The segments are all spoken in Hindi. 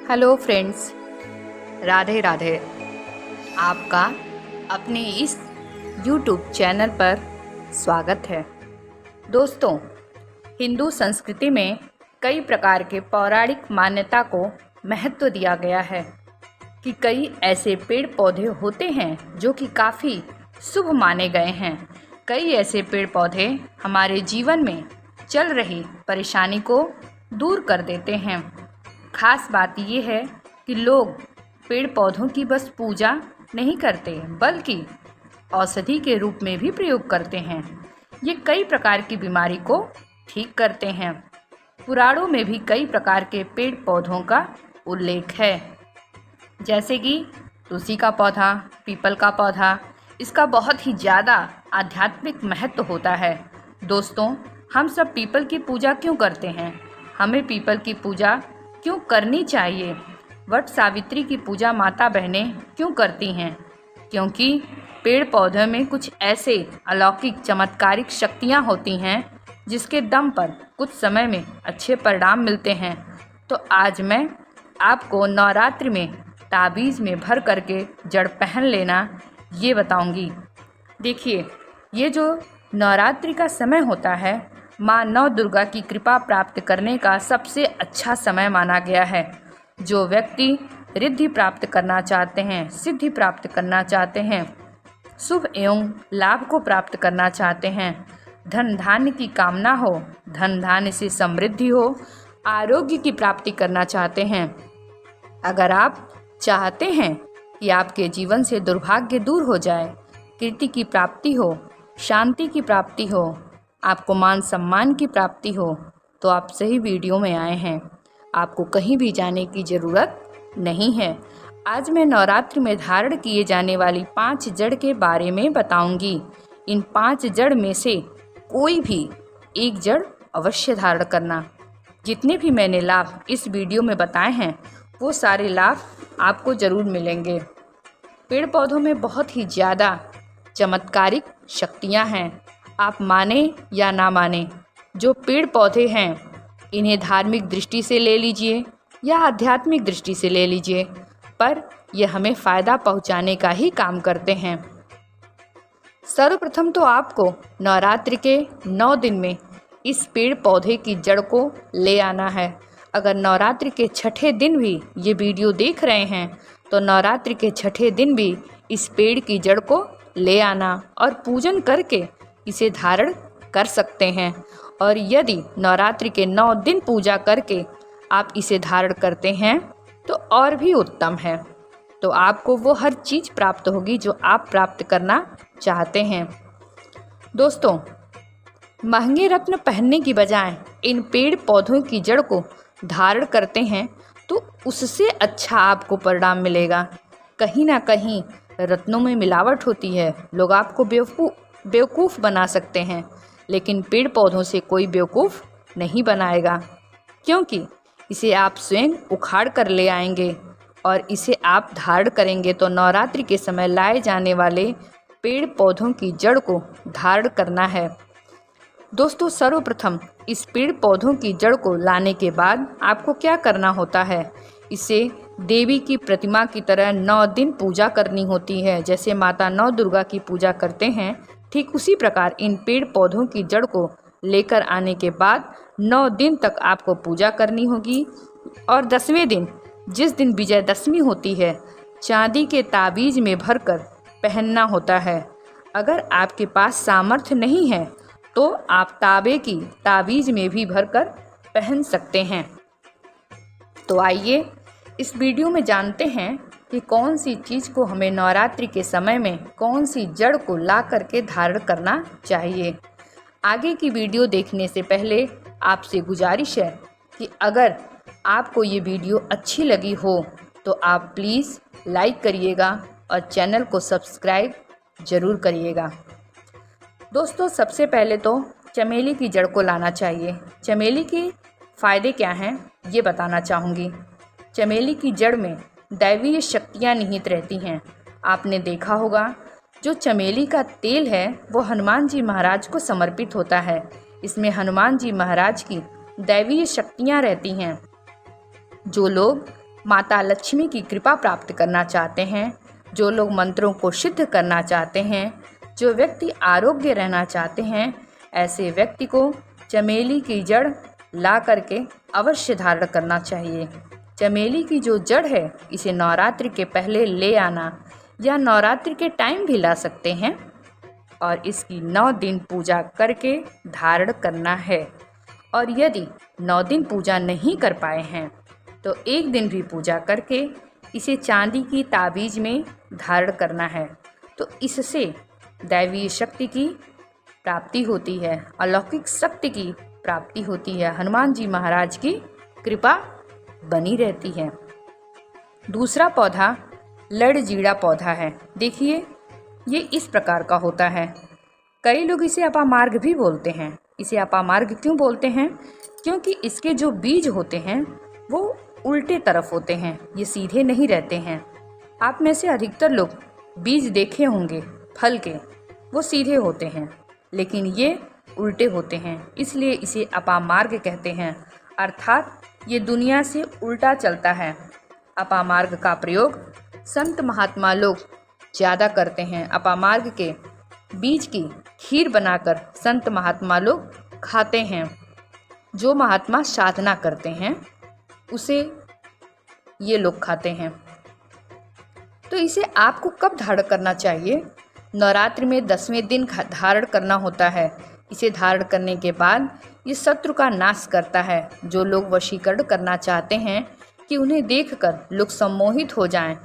Hello friends, Radhe Radhe. आपका अपने इस YouTube चैनल पर स्वागत है। दोस्तों, हिंदू संस्कृति में कई प्रकार के पौराणिक मान्यता को महत्व दिया गया है कि कई ऐसे पेड़ पौधे होते हैं जो कि काफ़ी शुभ माने गए हैं। कई ऐसे पेड़ पौधे हमारे जीवन में चल रही परेशानी को दूर कर देते हैं। खास बात यह है कि लोग पेड़ पौधों की बस पूजा नहीं करते बल्कि औषधि के रूप में भी प्रयोग करते हैं। ये कई प्रकार की बीमारी को ठीक करते हैं। पुराणों में भी कई प्रकार के पेड़ पौधों का उल्लेख है, जैसे कि तुलसी का पौधा, पीपल का पौधा। इसका बहुत ही ज़्यादा आध्यात्मिक महत्व होता है। दोस्तों, हम सब पीपल की पूजा क्यों करते हैं? हमें पीपल की पूजा क्यों करनी चाहिए? वट सावित्री की पूजा माता बहनें क्यों करती हैं? क्योंकि पेड़ पौधों में कुछ ऐसे अलौकिक चमत्कारिक शक्तियाँ होती हैं जिसके दम पर कुछ समय में अच्छे परिणाम मिलते हैं। तो आज मैं आपको नवरात्रि में ताबीज़ में भर करके जड़ पहन लेना ये बताऊंगी। देखिए, ये जो नवरात्रि का समय होता है, माँ नौ दुर्गा की कृपा प्राप्त करने का सबसे अच्छा समय माना गया है। जो व्यक्ति रिद्धि प्राप्त करना चाहते हैं, सिद्धि प्राप्त करना चाहते हैं, शुभ एवं लाभ को प्राप्त करना चाहते हैं, धन धान्य की कामना हो, धन धान्य से समृद्धि हो, आरोग्य की प्राप्ति करना चाहते हैं, अगर आप चाहते हैं कि आपके जीवन से दुर्भाग्य दूर हो जाए, कीर्ति की प्राप्ति हो, शांति की प्राप्ति हो, आपको मान सम्मान की प्राप्ति हो, तो आप सही वीडियो में आए हैं। आपको कहीं भी जाने की ज़रूरत नहीं है। आज मैं नवरात्रि में धारण किए जाने वाली 5 जड़ के बारे में बताऊंगी। इन 5 जड़ में से कोई भी एक जड़ अवश्य धारण करना। जितने भी मैंने लाभ इस वीडियो में बताए हैं, वो सारे लाभ आपको ज़रूर मिलेंगे। पेड़ पौधों में बहुत ही ज़्यादा चमत्कारिक शक्तियाँ हैं। आप माने या ना माने, जो पेड़ पौधे हैं इन्हें धार्मिक दृष्टि से ले लीजिए या आध्यात्मिक दृष्टि से ले लीजिए, पर यह हमें फ़ायदा पहुंचाने का ही काम करते हैं। सर्वप्रथम तो आपको नवरात्रि के 9 दिन में इस पेड़ पौधे की जड़ को ले आना है। अगर नवरात्रि के छठे दिन भी ये वीडियो देख रहे हैं तो नवरात्रि के छठे दिन भी इस पेड़ की जड़ को ले आना और पूजन करके इसे धारण कर सकते हैं। और यदि नवरात्रि के 9 दिन पूजा करके आप इसे धारण करते हैं तो और भी उत्तम है। तो आपको वो हर चीज़ प्राप्त होगी जो आप प्राप्त करना चाहते हैं। दोस्तों, महंगे रत्न पहनने की बजाय इन पेड़ पौधों की जड़ को धारण करते हैं तो उससे अच्छा आपको परिणाम मिलेगा। कहीं ना कहीं रत्नों में मिलावट होती है, लोग आपको बेवकूफ़ बना सकते हैं, लेकिन पेड़ पौधों से कोई बेवकूफ़ नहीं बनाएगा, क्योंकि इसे आप स्वयं उखाड़ कर ले आएंगे और इसे आप धारण करेंगे। तो नवरात्रि के समय लाए जाने वाले पेड़ पौधों की जड़ को धारण करना है। दोस्तों, सर्वप्रथम इस पेड़ पौधों की जड़ को लाने के बाद आपको क्या करना होता है? इसे देवी की प्रतिमा की तरह 9 दिन पूजा करनी होती है। जैसे माता नौ दुर्गा की पूजा करते हैं, ठीक उसी प्रकार इन पेड़ पौधों की जड़ को लेकर आने के बाद 9 दिन तक आपको पूजा करनी होगी। और 10वें दिन, जिस दिन विजयदशमी होती है, चांदी के ताबीज़ में भरकर पहनना होता है। अगर आपके पास सामर्थ्य नहीं है तो आप तांबे की ताबीज़ में भी भरकर पहन सकते हैं। तो आइए इस वीडियो में जानते हैं कि कौन सी चीज़ को हमें नवरात्रि के समय में कौन सी जड़ को ला करके धारण करना चाहिए। आगे की वीडियो देखने से पहले आपसे गुजारिश है कि अगर आपको ये वीडियो अच्छी लगी हो तो आप प्लीज़ लाइक करिएगा और चैनल को सब्सक्राइब ज़रूर करिएगा। दोस्तों, सबसे पहले तो चमेली की जड़ को लाना चाहिए। चमेली के फ़ायदे क्या हैं ये बताना चाहूँगी। चमेली की जड़ में दैवीय शक्तियाँ निहित रहती हैं। आपने देखा होगा, जो चमेली का तेल है वो हनुमान जी महाराज को समर्पित होता है। इसमें हनुमान जी महाराज की दैवीय शक्तियाँ रहती हैं। जो लोग माता लक्ष्मी की कृपा प्राप्त करना चाहते हैं, जो लोग मंत्रों को सिद्ध करना चाहते हैं, जो व्यक्ति आरोग्य रहना चाहते हैं, ऐसे व्यक्ति को चमेली की जड़ ला करके अवश्य धारण करना चाहिए। चमेली की जो जड़ है इसे नवरात्रि के पहले ले आना या नवरात्रि के टाइम भी ला सकते हैं और इसकी 9 दिन पूजा करके धारण करना है। और यदि 9 दिन पूजा नहीं कर पाए हैं तो 1 दिन भी पूजा करके इसे चांदी की ताबीज़ में धारण करना है। तो इससे दैवीय शक्ति की प्राप्ति होती है, अलौकिक शक्ति की प्राप्ति होती है, हनुमान जी महाराज की कृपा बनी रहती है। दूसरा पौधा लड़जीड़ा पौधा है। देखिए ये इस प्रकार का होता है। कई लोग इसे अपामार्ग भी बोलते हैं। इसे अपामार्ग क्यों बोलते हैं? क्योंकि इसके जो बीज होते हैं वो उल्टे तरफ होते हैं, ये सीधे नहीं रहते हैं। आप में से अधिकतर लोग बीज देखे होंगे फल के, वो सीधे होते हैं, लेकिन ये उल्टे होते हैं, इसलिए इसे अपामार्ग कहते हैं। अर्थात ये दुनिया से उल्टा चलता है। अपामार्ग का प्रयोग संत महात्मा लोग ज़्यादा करते हैं। अपामार्ग के बीज की खीर बनाकर संत महात्मा लोग खाते हैं। जो महात्मा साधना करते हैं उसे ये लोग खाते हैं। तो इसे आपको कब धारण करना चाहिए? नवरात्रि में 10वें दिन धारण करना होता है। इसे धारण करने के बाद ये शत्रु का नाश करता है। जो लोग वशीकरण करना चाहते हैं कि उन्हें देखकर लोग सम्मोहित हो जाएं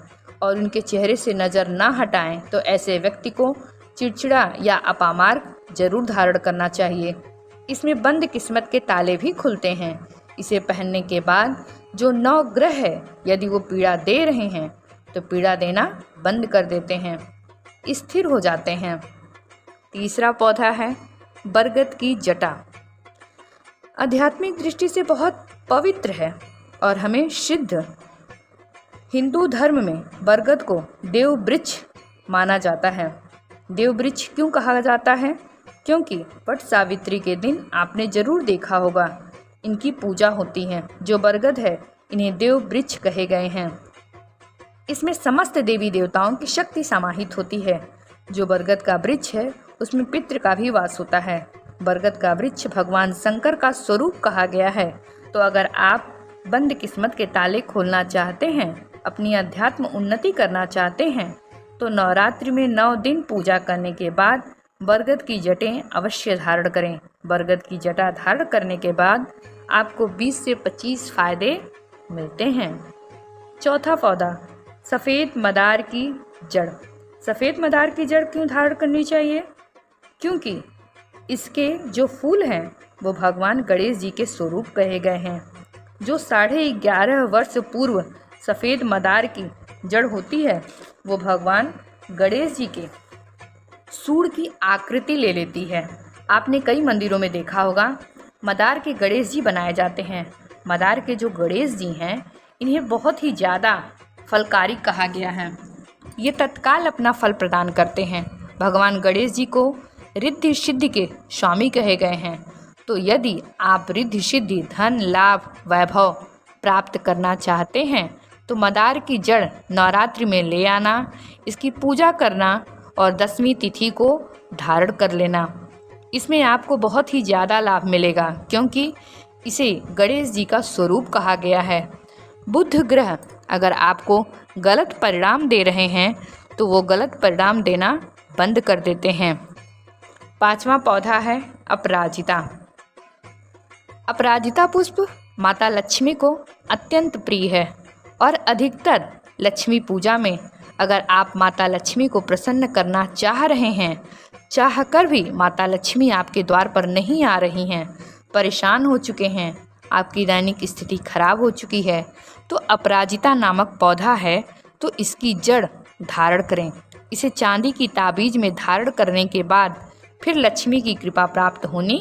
और उनके चेहरे से नज़र ना हटाएं, तो ऐसे व्यक्ति को चिड़चिड़ा या अपामार्ग जरूर धारण करना चाहिए। इसमें बंद किस्मत के ताले भी खुलते हैं। इसे पहनने के बाद जो 9 ग्रह है यदि वो पीड़ा दे रहे हैं तो पीड़ा देना बंद कर देते हैं, स्थिर हो जाते हैं। तीसरा पौधा है बरगद की जटा। आध्यात्मिक दृष्टि से बहुत पवित्र है और हमें सिद्ध। हिंदू धर्म में बरगद को देव वृक्ष माना जाता है। देव वृक्ष क्यों कहा जाता है? क्योंकि वट सावित्री के दिन आपने जरूर देखा होगा इनकी पूजा होती है। जो बरगद है इन्हें देव वृक्ष कहे गए हैं। इसमें समस्त देवी देवताओं की शक्ति समाहित होती है। जो बरगद का वृक्ष है उसमें पितृ का भी वास होता है। बरगद का वृक्ष भगवान शंकर का स्वरूप कहा गया है। तो अगर आप बंद किस्मत के ताले खोलना चाहते हैं, अपनी अध्यात्म उन्नति करना चाहते हैं, तो नवरात्रि में 9 दिन पूजा करने के बाद बरगद की जटें अवश्य धारण करें। बरगद की जटा धारण करने के बाद आपको 20 से 25 फायदे मिलते हैं। चौथा पौधा सफ़ेद मदार की जड़। सफ़ेद मदार की जड़ क्यों धारण करनी चाहिए? क्योंकि इसके जो फूल हैं वो भगवान गणेश जी के स्वरूप कहे गए हैं। जो 11.5 वर्ष पूर्व सफ़ेद मदार की जड़ होती है वो भगवान गणेश जी के सूंड की आकृति ले लेती है। आपने कई मंदिरों में देखा होगा मदार के गणेश जी बनाए जाते हैं। मदार के जो गणेश जी हैं इन्हें बहुत ही ज़्यादा फलकारी कहा गया है। ये तत्काल अपना फल प्रदान करते हैं। भगवान गणेश जी को रिद्धि सिद्धि के स्वामी कहे गए हैं। तो यदि आप रिद्धि सिद्धि, धन, लाभ, वैभव प्राप्त करना चाहते हैं तो मदार की जड़ नवरात्रि में ले आना, इसकी पूजा करना और 10वीं तिथि को धारण कर लेना। इसमें आपको बहुत ही ज़्यादा लाभ मिलेगा क्योंकि इसे गणेश जी का स्वरूप कहा गया है। बुध ग्रह अगर आपको गलत परिणाम दे रहे हैं तो वो गलत परिणाम देना बंद कर देते हैं। 5वां पौधा है अपराजिता। अपराजिता पुष्प माता लक्ष्मी को अत्यंत प्रिय है और अधिकतर लक्ष्मी पूजा में अगर आप माता लक्ष्मी को प्रसन्न करना चाह रहे हैं, चाहकर भी माता लक्ष्मी आपके द्वार पर नहीं आ रही हैं, परेशान हो चुके हैं, आपकी दैनिक स्थिति खराब हो चुकी है, तो अपराजिता नामक पौधा है तो इसकी जड़ धारण करें। इसे चांदी की ताबीज में धारण करने के बाद फिर लक्ष्मी की कृपा प्राप्त होनी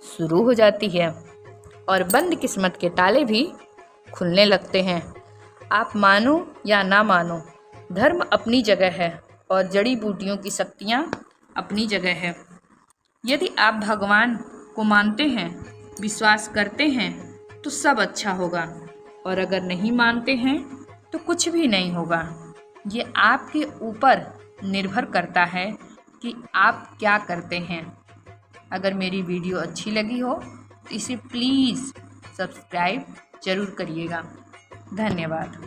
शुरू हो जाती है और बंद किस्मत के ताले भी खुलने लगते हैं। आप मानो या ना मानो, धर्म अपनी जगह है और जड़ी बूटियों की शक्तियाँ अपनी जगह है। यदि आप भगवान को मानते हैं, विश्वास करते हैं तो सब अच्छा होगा और अगर नहीं मानते हैं तो कुछ भी नहीं होगा। ये आपके ऊपर निर्भर करता है कि आप क्या करते हैं। अगर मेरी वीडियो अच्छी लगी हो तो इसे प्लीज़ सब्सक्राइब ज़रूर करिएगा। धन्यवाद।